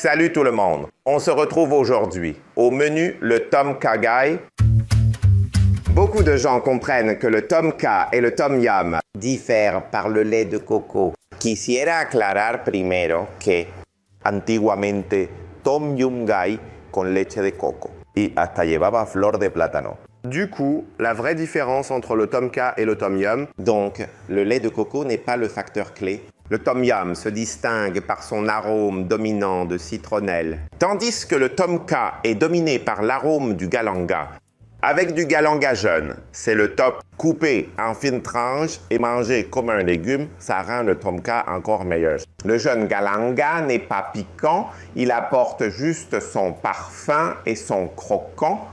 Salut tout le monde! On se retrouve aujourd'hui. Au menu, le Tom Kha Gai. Beaucoup de gens comprennent que le Tom Kha et le Tom Yum diffèrent par le lait de coco. Quisiera aclarar primero que antiguamente Tom Yum Gai con leche de coco. Y hasta llevaba flor de plátano. Du coup, la vraie différence entre le Tom Kha et le Tom Yum, Donc, le lait de coco n'est pas le facteur clé. Le Tom Yum se distingue par son arôme dominant de citronnelle, tandis que le Tom Kha est dominé par l'arôme du galanga. Avec du galanga jeune, c'est le top coupé en fines tranches et mangé comme un légume, ça rend le Tom Kha encore meilleur. Le jeune galanga n'est pas piquant, il apporte juste son parfum et son croquant.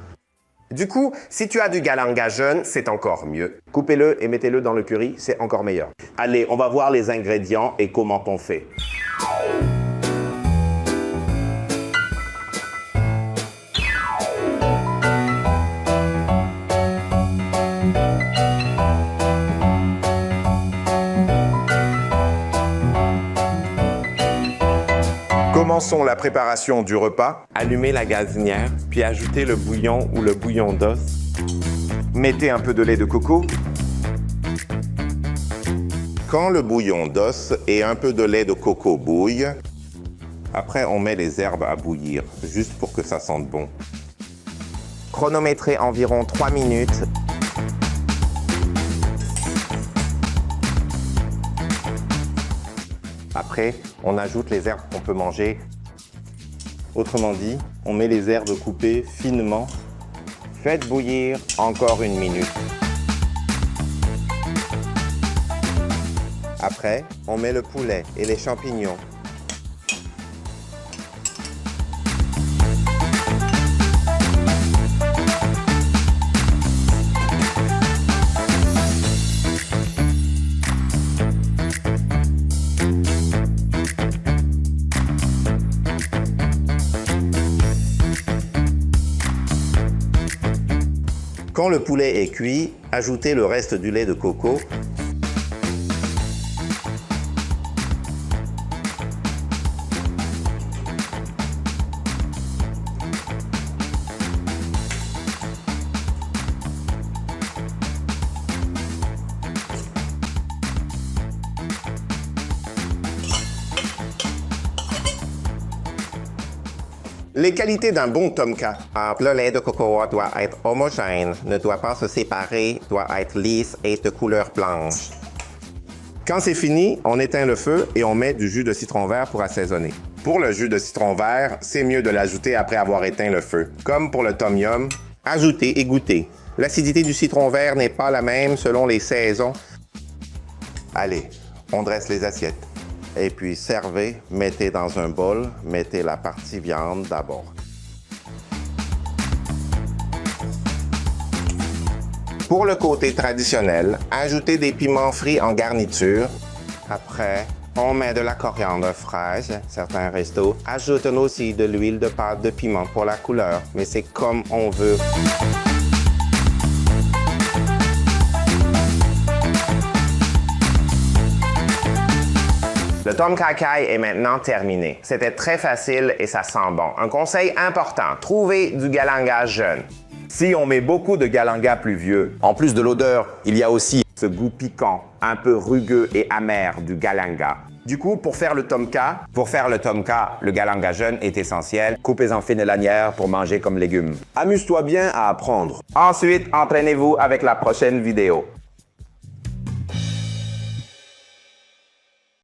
Du coup, si tu as du galanga jeune, c'est encore mieux. Coupez-le et mettez-le dans le curry, c'est encore meilleur. Allez, on va voir les ingrédients et comment on fait. commençons la préparation du repas. Allumez la gazinière, puis ajoutez le bouillon ou le bouillon d'os. Mettez un peu de lait de coco. Quand le bouillon d'os et un peu de lait de coco bouillent, après on met les herbes à bouillir, juste pour que ça sente bon. Chronométrez environ 3 minutes. Après, on ajoute les herbes qu'on peut manger. Autrement dit, on met les herbes coupées finement. Faites bouillir encore 1 minute. Après, on met le poulet et les champignons. Quand le poulet est cuit, ajoutez le reste du lait de coco. Les qualités d'un bon Tom Kha. Le lait de coco doit être homogène, ne doit pas se séparer, doit être lisse et de couleur blanche. Quand c'est fini, on éteint le feu et on met du jus de citron vert pour assaisonner. Pour le jus de citron vert, c'est mieux de l'ajouter après avoir éteint le feu. Comme pour le Tom Yum, ajoutez et goûtez. L'acidité du citron vert n'est pas la même selon les saisons. Allez, on dresse les assiettes. Et puis servez, mettez dans un bol, mettez la partie viande d'abord. Pour le côté traditionnel, ajoutez des piments frits en garniture. Après, on met de la coriandre fraîche. Certains restos ajoutent aussi de l'huile de pâte de piment pour la couleur, mais c'est comme on veut. Le Tom Kha Gai est maintenant terminé. C'était très facile et ça sent bon. Un conseil important, trouvez du galanga jeune. Si on met beaucoup de galanga plus vieux, en plus de l'odeur, il y a aussi Ce goût piquant, un peu rugueux et amer du galanga. Du coup, pour faire le Tom Kha, le galanga jeune est essentiel. coupez en fines lanières pour manger comme légumes. Amuse-toi bien à apprendre. Ensuite, entraînez-vous avec la prochaine vidéo.